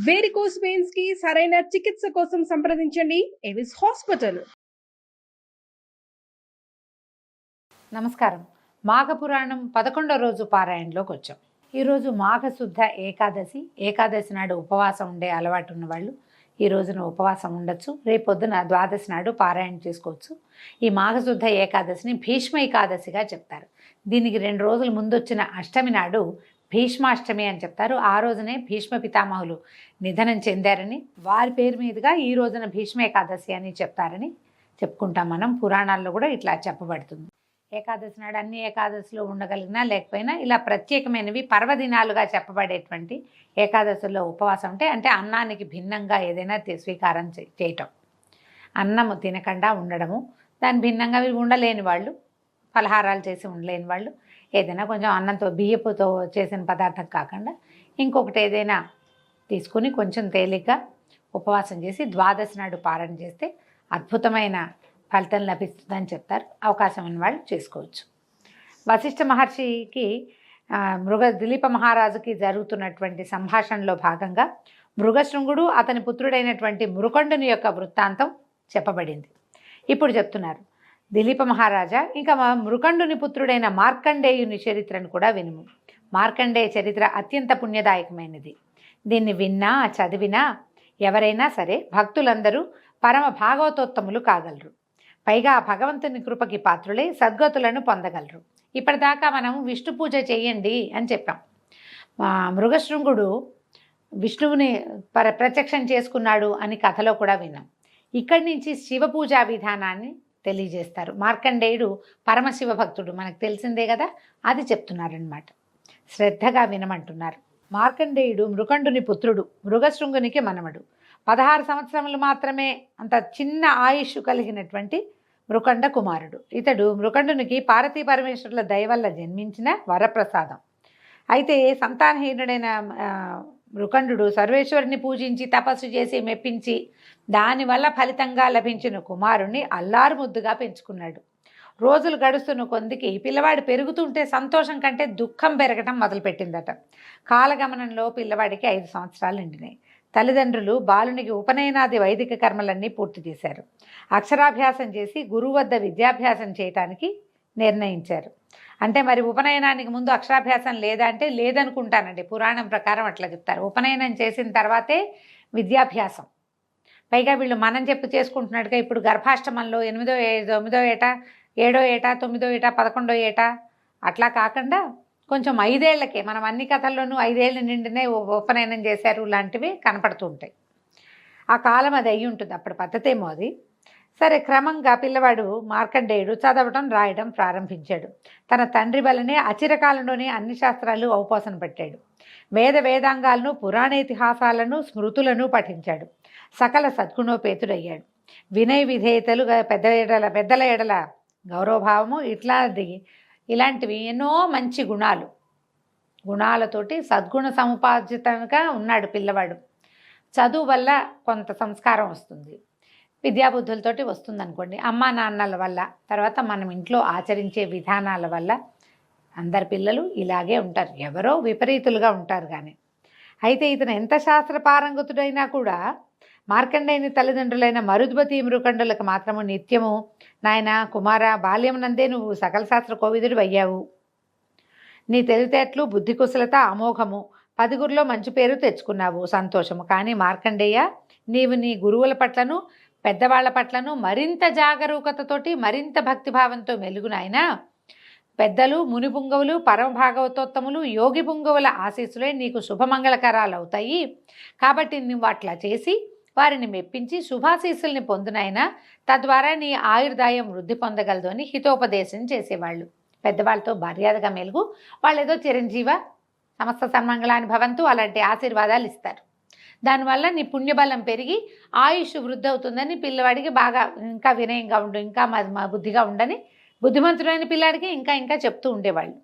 Varicose veins కి సరైన చికిత్స కోసం సంప్రదించండి ఎవిస్ హాస్పిటల్. నమస్కారం. మాఘపురాణం 11వ రోజు పారాయణలోకి వచ్చాం. ఈరోజు మాఘశుద్ధ ఏకాదశి. ఏకాదశి నాడు ఉపవాసం ఉండే అలవాటు ఉన్నవాళ్ళు ఈ రోజున ఉపవాసం ఉండొచ్చు. రేపొద్దున ద్వాదశి నాడు పారాయణ చేసుకోవచ్చు. ఈ మాఘశుద్ధ ఏకాదశిని భీష్మ ఏకాదశిగా చెప్తారు. దీనికి 2 రోజుల ముందు వచ్చిన అష్టమి నాడు భీష్మాష్టమి అని చెప్తారు. ఆ రోజునే భీష్మ పితామహులు నిధనం చెందారని, వారి పేరు మీదుగా ఈ రోజున భీష్మ ఏకాదశి అని చెప్తారని చెప్పుకుంటాం. మనం పురాణాల్లో కూడా ఇట్లా చెప్పబడుతుంది. ఏకాదశి నాడు అన్ని ఏకాదశిలో ఉండగలిగినా లేకపోయినా ఇలా ప్రత్యేకమైనవి పర్వదినాలుగా చెప్పబడేటువంటి ఏకాదశుల్లో ఉపవాసం అంటే అన్నానికి భిన్నంగా ఏదైనా స్వీకారం చేయటం, అన్నము తినకుండా ఉండడము. దాని భిన్నంగా ఉండలేని వాళ్ళు, ఫలహారాలు చేసి ఉండలేని వాళ్ళు ఏదైనా కొంచెం అన్నంతో బియ్యపుతో చేసిన పదార్థం కాకుండా ఇంకొకటి ఏదైనా తీసుకుని కొంచెం తేలిగ్గా ఉపవాసం చేసి ద్వాదశి నాడు పారణ చేస్తే అద్భుతమైన ఫలితం లభిస్తుందని చెప్తారు. అవకాశం ఉన్న వాళ్ళు చేసుకోవచ్చు. వశిష్ఠ మహర్షికి దిలీప మహారాజుకి జరుగుతున్నటువంటి సంభాషణలో భాగంగా మృగశృంగుడు అతని పుత్రుడైనటువంటి మృకండుని యొక్క వృత్తాంతం చెప్పబడింది. ఇప్పుడు చెప్తున్నారు, దిలీప మహారాజా ఇంకా మృకండుని పుత్రుడైన మార్కండేయుని చరిత్రను కూడా వినుము. మార్కండేయ చరిత్ర అత్యంత పుణ్యదాయకమైనది. దీన్ని విన్నా చదివినా ఎవరైనా సరే భక్తులందరూ పరమ భాగవతోత్తములు కాగలరు. పైగా భగవంతుని కృపకి పాత్రులై సద్గతులను పొందగలరు. ఇప్పటిదాకా మనం విష్ణు పూజ చేయండి అని చెప్పాం. మృగశృంగుడు విష్ణువుని ప్రత్యక్షం చేసుకున్నాడు అని కథలో కూడా విన్నాం. ఇక్కడి నుంచి శివ పూజా విధానాన్ని తెలియజేస్తారు. మార్కండేయుడు పరమశివ భక్తుడు, మనకు తెలిసిందే కదా, అది చెప్తున్నారనమాట. శ్రద్ధగా వినమంటున్నారు. మార్కండేయుడు మృకండుని పుత్రుడు, మృగశృంగునికి మనవడు. 16 సంవత్సరములు మాత్రమే అంత చిన్న ఆయుష్ కలిగినటువంటి మృకండ కుమారుడు. ఇతడు మృకండునికి పార్వతీ పరమేశ్వరుల దయ వల్ల జన్మించిన వరప్రసాదం. అయితే సంతానహీనుడైన మృకండు సర్వేశ్వరుని పూజించి తపస్సు చేసి మెప్పించి దానివల్ల ఫలితంగా లభించిన కుమారుణ్ణి అల్లారు ముద్దుగా పెంచుకున్నాడు. రోజులు గడుస్తున్న కొందికి పిల్లవాడు పెరుగుతుంటే సంతోషం కంటే దుఃఖం పెరగటం మొదలుపెట్టిందట. కాలగమనంలో పిల్లవాడికి 5 సంవత్సరాలు నిండినాయి. తల్లిదండ్రులు బాలునికి ఉపనయనాది వైదిక కర్మలన్నీ పూర్తి చేశారు. అక్షరాభ్యాసం చేసి గురువు వద్ద విద్యాభ్యాసం చేయటానికి నిర్ణయించారు. అంటే మరి ఉపనయనానికి ముందు అక్షరాభ్యాసం లేదా అంటే లేదనుకుంటానండి. పురాణం ప్రకారం అట్లా చెప్తారు. ఉపనయనం చేసిన తర్వాతే విద్యాభ్యాసం. పైగా వీళ్ళు మనం చేసుకుంటున్నట్టుగా ఇప్పుడు గర్భాష్టమంలో 8వ 9వ ఏట 7వ ఏట 9వ ఏట 11వ ఏట అట్లా కాకుండా కొంచెం 5 ఏళ్లకే, మనం అన్ని కథల్లోనూ 5 ఏళ్ళు నిండినే ఉపనయనం చేశారు లాంటివి కనపడుతూ ఉంటాయి. ఆ కాలం అది అయ్యి ఉంటుంది, అప్పుడు పద్ధతేమో అది. సరే, క్రమంగా పిల్లవాడు మార్కండేయుడు చదవటం రాయడం ప్రారంభించాడు. తన తండ్రి వల్లనే అచిరకాలంలోనే అన్ని శాస్త్రాలు ఔపోసన పెట్టాడు. వేదాంగాలను, పురాణేతిహాసాలను, స్మృతులను పఠించాడు. సకల సద్గుణోపేతుడయ్యాడు. వినయ విధేయతలు, పెద్దల ఎడల గౌరవభావము ఇలాంటివి ఎన్నో మంచి గుణాలతోటి సద్గుణ సముపార్జితంగా ఉన్నాడు పిల్లవాడు. చదువు వల్ల కొంత సంస్కారం వస్తుంది, విద్యాబుద్ధులతోటి వస్తుంది అనుకోండి. అమ్మా నాన్నల వల్ల, తర్వాత మనం ఇంట్లో ఆచరించే విధానాల వల్ల అందరి పిల్లలు ఇలాగే ఉంటారు. ఎవరో విపరీతులుగా ఉంటారు కానీ. అయితే ఇతను ఎంత శాస్త్రపారంగతుడైనా కూడా మార్కండేయుని తల్లిదండ్రులైన మరుద్వతి మృకండులకు మాత్రము నిత్యము, నాయన కుమార, బాల్యం నందే నువ్వు సకల శాస్త్ర కోవిదుడు అయ్యావు. నీ తెలివితేటలు, బుద్ధి కుశలత అమోఘము. 10గురిలో మంచి పేరు తెచ్చుకున్నావు, సంతోషము. కానీ మార్కండేయ, నీవు నీ గురువుల పట్లను పెద్దవాళ్ల పట్లను మరింత జాగరూకతతోటి మరింత భక్తిభావంతో మెలుగునాయన. పెద్దలు, ముని పుంగవులు, పరమ భాగవతోత్తములు, యోగి పుంగవుల ఆశీస్సులే నీకు శుభమంగళకరాలు అవుతాయి. కాబట్టి నువ్వు అట్లా చేసి వారిని మెప్పించి శుభాశీస్సుల్ని పొందునైనా, తద్వారా నీ ఆయుర్దాయం వృద్ధి పొందగలదు అని హితోపదేశం చేసేవాళ్ళు. పెద్దవాళ్ళతో మర్యాదగా మెలుగు, వాళ్ళు ఏదో చిరంజీవ సమస్త సన్మంగళాన్ని భవంతు అలాంటి ఆశీర్వాదాలు ఇస్తారు. దానివల్ల నీ పుణ్యబలం పెరిగి ఆయుష్ వృద్ధి అవుతుందని పిల్లవాడికి బాగా ఇంకా వినయంగా ఉండు, ఇంకా బుద్ధిగా ఉండని, బుద్ధిమంతుడైన పిల్లాడికి ఇంకా చెప్తూ ఉండేవాళ్ళు.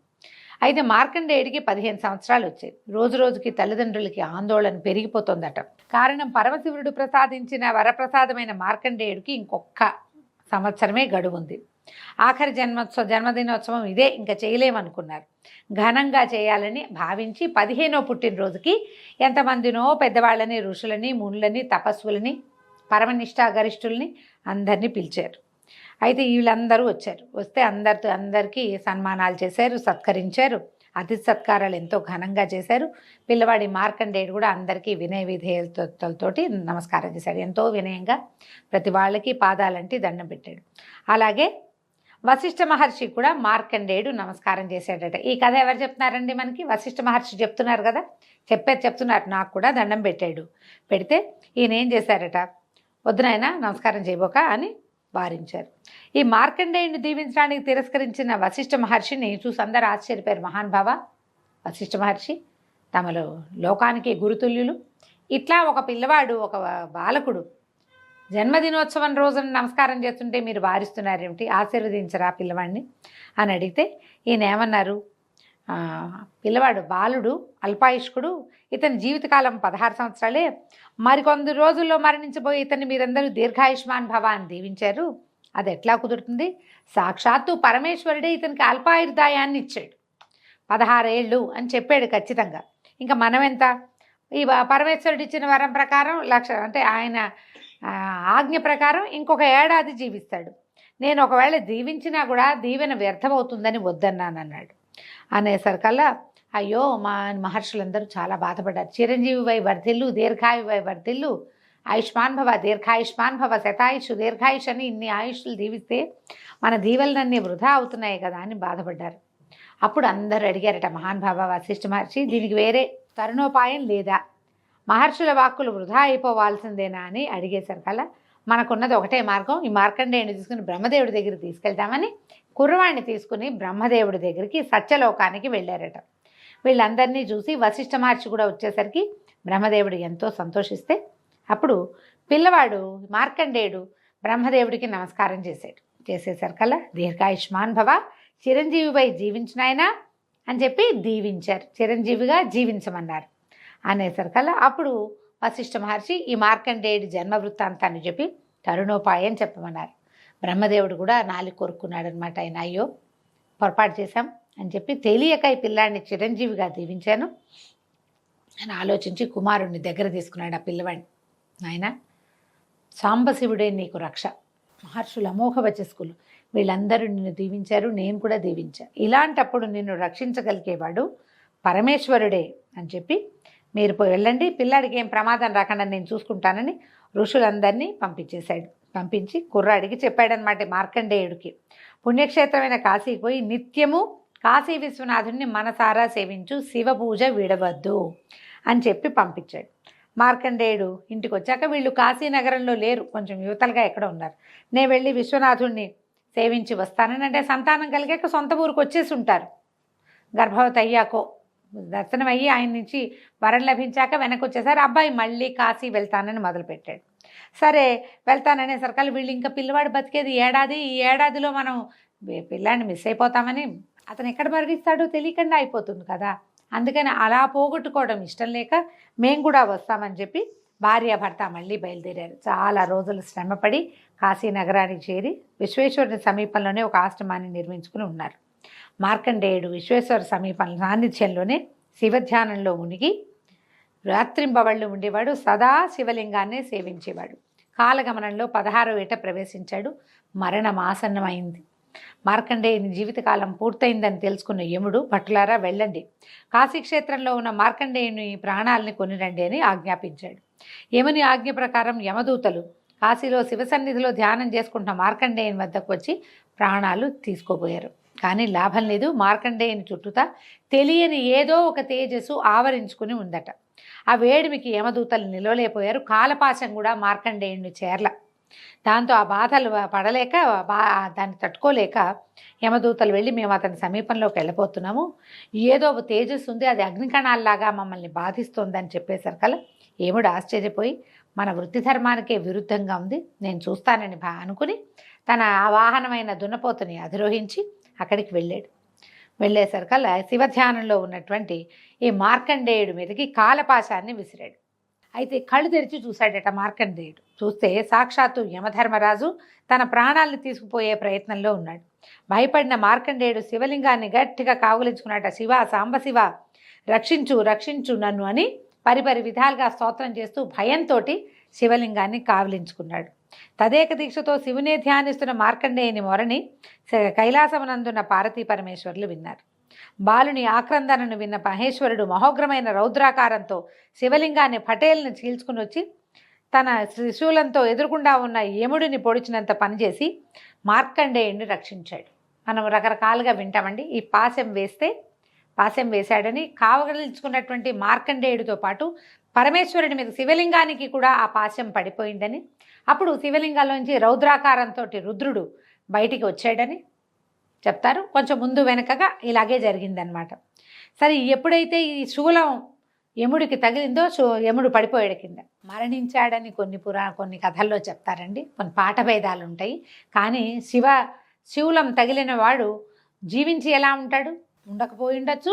అయితే మార్కండేయుడికి 15 సంవత్సరాలు వచ్చాయి. రోజు రోజుకి తల్లిదండ్రులకి ఆందోళన పెరిగిపోతుందట. కారణం, పరమశివుడు ప్రసాదించిన వరప్రసాదమైన మార్కండేయుడికి ఇంకొక సంవత్సరమే గడువు ఉంది. ఆఖరి జన్మదినోత్సవం ఇదే, ఇంకా చేయలేమనుకున్నారు. ఘనంగా చేయాలని భావించి 15వ పుట్టినరోజుకి ఎంతమందినో పెద్దవాళ్ళని, ఋషులని, మునులని, తపస్సులని, పరమనిష్టా గరిష్ఠుల్ని అందరినీ పిలిచారు. అయితే వీళ్ళందరూ వచ్చారు. వస్తే అందరికీ సన్మానాలు చేశారు, సత్కరించారు. అతిథి సత్కారాలు ఎంతో ఘనంగా చేశారు. పిల్లవాడి మార్కండేయుడు కూడా అందరికీ వినయ విధేయతలతోటి నమస్కారం చేశాడు. ఎంతో వినయంగా ప్రతి వాళ్ళకి పాదాలంటి దండం పెట్టాడు. అలాగే వశిష్ఠ మహర్షి కూడా మార్కండేయుడు నమస్కారం చేశాడట. ఈ కథ ఎవరు చెప్తున్నారండి మనకి? వశిష్ఠ మహర్షి చెప్తున్నారు కదా, చెప్తున్నారు. నాకు కూడా దండం పెట్టాడు. పెడితే ఈయన ఏం చేశారట, వద్దునైనా నమస్కారం చేయబోక అని వారించారు. ఈ మార్కండేయుని దీవించడానికి తిరస్కరించిన వశిష్ఠ మహర్షిని చూసి అందరూ ఆశ్చర్యపోయారు. మహానుభావ వశిష్ఠ మహర్షి తమలో లోకానికి గురుతుల్యులు, ఇట్లా ఒక పిల్లవాడు, ఒక బాలకుడు జన్మదినోత్సవం రోజున నమస్కారం చేస్తుంటే మీరు వారిస్తున్నారేమిటి, ఆశీర్వదించరా పిల్లవాడిని అని అడిగితే ఈయన ఏమన్నారు, పిల్లవాడు బాలుడు, అల్పాయుష్కుడు, ఇతని జీవితకాలం 16 సంవత్సరాలే, మరికొంది రోజుల్లో మరణించబోయి ఇతన్ని మీరందరూ దీర్ఘాయుష్మాన్ భవ అని దీవించారు. అది ఎట్లా కుదురుతుంది? సాక్షాత్తు పరమేశ్వరుడే ఇతనికి అల్పాయుర్దాయాన్ని ఇచ్చాడు, 16 ఏళ్ళు అని చెప్పాడు ఖచ్చితంగా. ఇంకా మనం ఎంత? ఈ పరమేశ్వరుడు ఇచ్చిన వరం ప్రకారం అంటే ఆయన ఆజ్ఞ ప్రకారం ఇంకొక ఏడాది జీవిస్తాడు. నేను ఒకవేళ దీవించినా కూడా దీవెన వ్యర్థమవుతుందని వద్దన్నానన్నాడు. అనేసరికల్లా అయ్యో మా మహర్షులందరూ చాలా బాధపడ్డారు. చిరంజీవి వై వర్ధిల్లు, దీర్ఘాయు వై వర్ధిల్లు, ఆయుష్మాన్ భవ, దీర్ఘాయుష్మాన్ భవ, శతాయుష్, దీర్ఘాయుష్ అని ఇన్ని ఆయుష్లు దీవిస్తే మన దీవెలనన్నీ వృధా అవుతున్నాయి కదా అని బాధపడ్డారు. అప్పుడు అందరూ అడిగారట, మహానుభావ వశిష్ఠ మహర్షి, దీనికి వేరే తరుణోపాయం లేదా? మహర్షుల వాక్కులు వృధా అయిపోవాల్సిందేనా అని అడిగేసరికల్లా మనకున్నది ఒకటే మార్గం, ఈ మార్కండేయుని తీసుకుని బ్రహ్మదేవుడి దగ్గరికి తీసుకెళ్తామని కుర్రవాణ్ణి తీసుకుని బ్రహ్మదేవుడి దగ్గరికి సత్యలోకానికి వెళ్ళారట. వీళ్ళందరినీ చూసి వశిష్ఠ మహర్షి కూడా వచ్చేసరికి బ్రహ్మదేవుడు ఎంతో సంతోషిస్తే అప్పుడు పిల్లవాడు మార్కండేయుడు బ్రహ్మదేవుడికి నమస్కారం చేసేసరికల్లా దీర్ఘాయుష్మాన్ భవ, చిరంజీవిపై జీవించినాయనా అని చెప్పి దీవించారు. చిరంజీవిగా జీవించమన్నారు. అనేసరికల్లా అప్పుడు వశిష్ఠ మహర్షి ఈ మార్కండేయుడి జన్మ వృత్తాంతాన్ని చెప్పి తరుణోపాయం చెప్పమన్నారు. బ్రహ్మదేవుడు కూడా నాలుగు కొరుక్కున్నాడు అనమాట. ఆయన అయ్యో పొరపాటు చేశాం అని చెప్పి తెలియక ఈ పిల్లాడిని చిరంజీవిగా దీవించాను అని ఆలోచించి కుమారుణ్ణి దగ్గర తీసుకున్నాడు ఆ పిల్లవాడిని. ఆయన సాంబశివుడే నీకు రక్ష, మహర్షులు అమోఘ వచస్కులు వీళ్ళందరూ నిన్ను దీవించారు, నేను కూడా దీవించాను. ఇలాంటప్పుడు నిన్ను రక్షించగలిగేవాడు పరమేశ్వరుడే అని చెప్పి మీరు వెళ్ళండి, పిల్లాడికి ఏం ప్రమాదం రాకుండా నేను చూసుకుంటానని ఋషులందరినీ పంపించేశాడు. పంపించి కుర్రాడికి చెప్పాడనమాట మార్కండేయుడికి, పుణ్యక్షేత్రమైన కాశీకి పోయి నిత్యము కాశీ విశ్వనాథుడిని మనసారా సేవించు, శివ పూజ విడవద్దు అని చెప్పి పంపించాడు. మార్కండేయుడు ఇంటికి వచ్చాక వీళ్ళు కాశీనగరంలో లేరు, కొంచెం యువతలుగా ఎక్కడ ఉన్నారు. నేను వెళ్ళి విశ్వనాథుడిని సేవించి వస్తానని, అంటే సంతానం కలిగాక సొంత ఊరికి వచ్చేసి ఉంటారు. గర్భవతి అయ్యాకో దర్శనం అయ్యి ఆయన నుంచి వరం లభించాక వెనక్కి వచ్చేసారు. అబ్బాయి మళ్ళీ కాశీ వెళ్తానని మొదలుపెట్టాడు. సరే వెళ్తాననేసరికి వీళ్ళు ఇంకా పిల్లవాడు బతికేది ఏడాది, ఈ ఏడాదిలో మనం పిల్లాన్ని మిస్ అయిపోతామని అతను ఎక్కడ మరణిస్తాడో తెలియకుండా అయిపోతుంది కదా, అందుకని అలా పోగొట్టుకోవడం ఇష్టం లేక మేము కూడా వస్తామని చెప్పి భార్యాభర్త మళ్ళీ బయలుదేరారు. చాలా రోజులు శ్రమపడి కాశీ నగరానికి చేరి విశ్వేశ్వరుని సమీపంలోనే ఒక ఆశ్రమాన్ని నిర్మించుకుని ఉన్నారు. మార్కండేయుడు విశ్వేశ్వర సమీపంలో సాన్నిధ్యంలోనే శివధ్యానంలో మునిగి రాత్రింబవళ్ళు ఉండేవాడు. సదా శివలింగాన్నే సేవించేవాడు. కాలగమనంలో 16వ ఏట ప్రవేశించాడు. మరణం ఆసన్నమైంది. మార్కండేయుని జీవితకాలం పూర్తయిందని తెలుసుకున్న యముడు, భటులారా వెళ్ళండి, కాశీక్షేత్రంలో ఉన్న మార్కండేయుని ప్రాణాలని కొనిరండి అని ఆజ్ఞాపించాడు. యముని ఆజ్ఞ ప్రకారం యమదూతలు కాశీలో శివసన్నిధిలో ధ్యానం చేసుకుంటున్న మార్కండేయుని వద్దకు వచ్చి ప్రాణాలు తీసుకోబోయారు. కానీ లాభం లేదు. మార్కండేయుని చుట్టూతా తెలియని ఏదో ఒక తేజస్సు ఆవరించుకుని ఉందట. ఆ వేడిమికి యమదూతలు నిలవలేకపోయారు. కాలపాశం కూడా మార్కండేయుని చేర్ల. దాంతో ఆ బాధలు పడలేక దాన్ని తట్టుకోలేక యమదూతలు వెళ్ళి మేము అతని సమీపంలోకి వెళ్ళిపోతున్నాము, ఏదో ఒక తేజస్సు ఉంది, అది అగ్నికణాల్లాగా మమ్మల్ని బాధిస్తోందని చెప్పేసరికల్లా యముడు ఆశ్చర్యపోయి మన వృత్తి ధర్మానికే విరుద్ధంగా ఉంది, నేను చూస్తానని అనుకుని తన వాహనమైన దున్నపోతుని అధిరోహించి అక్కడికి వెళ్ళాడు. వెళ్ళేసరికల్లా శివధ్యానంలో ఉన్నటువంటి ఈ మార్కండేయుడి మీదకి కాలపాశాన్ని విసిరాడు. అయితే కళ్ళు తెరిచి చూశాడట మార్కండేయుడు. చూస్తే సాక్షాత్తు యమధర్మరాజు తన ప్రాణాలను తీసుకుపోయే ప్రయత్నంలో ఉన్నాడు. భయపడిన మార్కండేయుడు శివలింగాన్ని గట్టిగా కావులించుకున్నాట. శివ, సాంబశివ, రక్షించు రక్షించు నన్ను అని పరిపరి విధాలుగా స్తోత్రం చేస్తూ భయంతో శివలింగాన్ని కావులించుకున్నాడు. తదేక దీక్షతో శివునే ధ్యానిస్తున్న మార్కండేయుని మొరని కైలాసమునందున్న పార్వతీ పరమేశ్వరులు విన్నారు. బాలుని ఆక్రందనను విన్న మహేశ్వరుడు మహోగ్రమైన రౌద్రాకారంతో శివలింగాన్ని పటేల్ని చీల్చుకుని వచ్చి తన త్రిశూలంతో ఎదురుగుండా ఉన్న యముడిని పొడిచినంత పనిచేసి మార్కండేయుడిని రక్షించాడు. మనం రకరకాలుగా వింటామండి. ఈ పాశం వేశాడని కావగలించుకున్నటువంటి మార్కండేయుడితో పాటు పరమేశ్వరుడి మీద శివలింగానికి కూడా ఆ పాశం పడిపోయిందని, అప్పుడు శివలింగాల్లోంచి రౌద్రాకారంతో రుద్రుడు బయటికి వచ్చాడని చెప్తారు. కొంచెం ముందు వెనకగా ఇలాగే జరిగిందనమాట. సరే, ఎప్పుడైతే ఈ శూలం యముడికి తగిలిందో యముడు పడిపోయాడు కింద, మరణించాడని కొన్ని కథల్లో చెప్తారండి. కొన్ని పాఠభేదాలు ఉంటాయి. కానీ శూలం తగిలిన వాడు జీవించి ఎలా ఉంటాడు? ఉండకపోయి ఉండొచ్చు,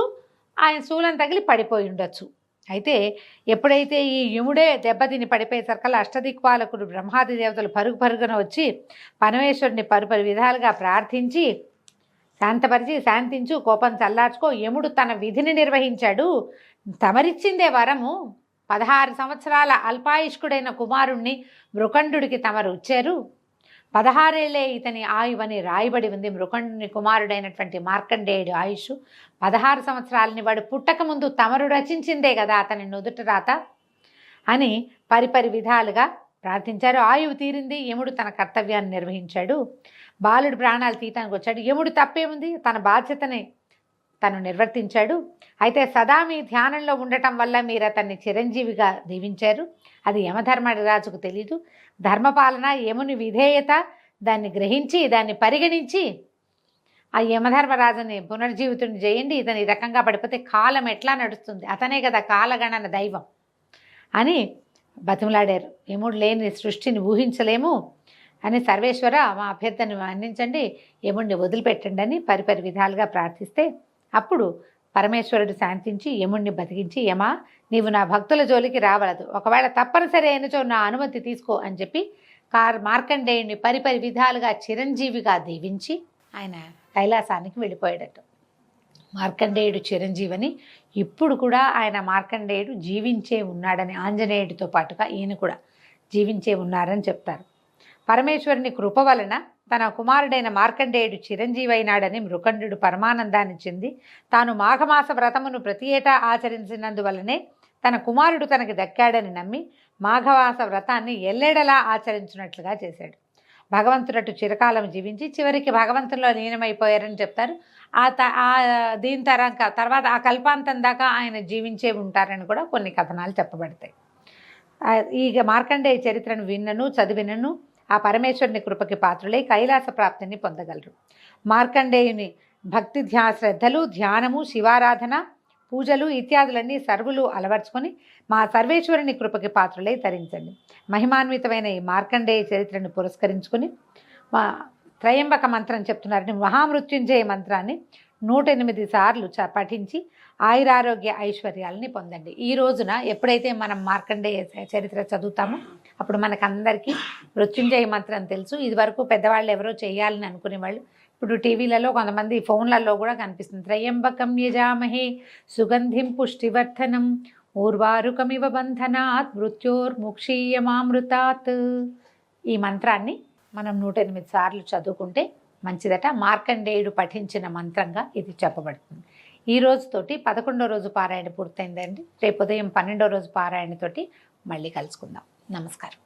ఆయన శూలం తగిలి పడిపోయి ఉండొచ్చు. అయితే ఎప్పుడైతే ఈ యముడే దెబ్బతిని పడిపోయేసరికల్లా అష్టదిక్పాలకుడు బ్రహ్మాది దేవతలు పరుగున వచ్చి పరమేశ్వరుని పరుపరి విధాలుగా ప్రార్థించి శాంతించు, కోపం చల్లార్చుకో, యముడు తన విధిని నిర్వహించాడు, తమరిచ్చిందే వరము, 16 సంవత్సరాల అల్పాయుష్కుడైన కుమారుణ్ణి మృకండుడికి తమరు ఇచ్చారు, 16 ఏళ్లే ఇతని ఆయువని రాయబడి ఉంది. మృకండుని కుమారుడైనటువంటి మార్కండేయుడి ఆయుష్ 16 సంవత్సరాలని, వాడు పుట్టక ముందు తమరు రచించిందే కదా అతని నుదుట రాత అని పరిపరి విధాలుగా ప్రార్థించారు. ఆయువు తీరింది, యముడు తన కర్తవ్యాన్ని నిర్వహించాడు, బాలుడు ప్రాణాలు తీయటానికి వచ్చాడు. యముడు తప్పేముంది? తన బాధ్యతని తను నిర్వర్తించాడు. అయితే సదా మీ ధ్యానంలో ఉండటం వల్ల మీరు అతన్ని చిరంజీవిగా దీవించారు. అది యమధర్మరాజుకు తెలీదు. ధర్మపాలన, యముని విధేయత, దాన్ని గ్రహించి దాన్ని పరిగణించి ఆ యమధర్మరాజుని పునర్జీవితుని చేయండి. ఇతని ఈ రకంగా పడిపోతే కాలం ఎట్లా నడుస్తుంది? అతనే కదా కాలగణన దైవం అని బతిమలాడారు. యముడు లేని సృష్టిని ఊహించలేము అని, సర్వేశ్వర మా అభ్యర్థనను మన్నించండి, యముడిని వదిలిపెట్టండి అని పరిపరి విధాలుగా ప్రార్థిస్తే అప్పుడు పరమేశ్వరుడు శాంతించి యముడిని బతికించి, యమా నీవు నా భక్తుల జోలికి రావలదు, ఒకవేళ తప్పనిసరి అయినచో నా అనుమతి తీసుకో అని చెప్పి మార్కండేయుడిని పరిపరి విధాలుగా చిరంజీవిగా దీవించి ఆయన కైలాసానికి వెళ్ళిపోయాడట. మార్కండేయుడు చిరంజీవని, ఇప్పుడు కూడా ఆయన మార్కండేయుడు జీవించే ఉన్నాడని, ఆంజనేయుడితో పాటుగా ఈయన కూడా జీవించే ఉన్నారని చెప్తారు. పరమేశ్వరుని కృప వలన తన కుమారుడైన మార్కండేయుడు చిరంజీవైనాడని మృకండు పరమానందాన్ని చెంది తాను మాఘమాస వ్రతమును ప్రతి ఏటా ఆచరించినందువల్లనే తన కుమారుడు తనకి దక్కాడని నమ్మి మాఘమాస వ్రతాన్ని ఎల్లెడలా ఆచరించినట్లుగా చేశాడు. భగవంతుడటు చిరకాలం జీవించి చివరికి భగవంతుల్లో లీనమైపోయారని చెప్తారు. దీని తర్వాత ఆ కల్పాంతం దాకా ఆయన జీవించే ఉంటారని కూడా కొన్ని కథనాలు చెప్పబడతాయి. ఈ మార్కండేయ చరిత్రను విన్నను చదివినను ఆ పరమేశ్వరుని కృపకి పాత్రులై కైలాస ప్రాప్తిని పొందగలరు. మార్కండేయుని భక్తి శ్రద్ధలు, ధ్యానము, శివారాధన, పూజలు ఇత్యాదులన్నీ సర్వులు అలవర్చుకొని మా సర్వేశ్వరుని కృపకి పాత్రులై తరించండి. మహిమాన్వితమైన ఈ మార్కండేయ చరిత్రను పురస్కరించుకొని మా త్రయంబక మంత్రం చెప్తున్నారని, మహామృత్యుంజయ మంత్రాన్ని 108 సార్లు పఠించి ఆయురారోగ్య ఐశ్వర్యాలని పొందండి. ఈ రోజున ఎప్పుడైతే మనం మార్కండేయ చరిత్ర చదువుతామో అప్పుడు మనకందరికీ మృత్యుంజయ మంత్రం తెలుసు. ఇదివరకు పెద్దవాళ్ళు ఎవరో చేయాలని అనుకునేవాళ్ళు, ఇప్పుడు టీవీలలో కొంతమంది ఫోన్లలో కూడా కనిపిస్తుంది. త్రయంబకం యజామహే సుగంధిం పుష్టివర్ధనం ఊర్వారుకమివ బంధనాత్ మృత్యోర్ముక్షీయమామృతాత్. ఈ మంత్రాన్ని మనం 108 సార్లు చదువుకుంటే మంచిదట. మార్కండేయుడు పఠించిన మంత్రంగా ఇది చెప్పబడుతుంది. ఈ రోజుతోటి 11వ రోజు పారాయణ పూర్తయిందండి. రేపు ఉదయం 12వ రోజు పారాయణతోటి మళ్ళీ కలుసుకుందాం. నమస్కారం.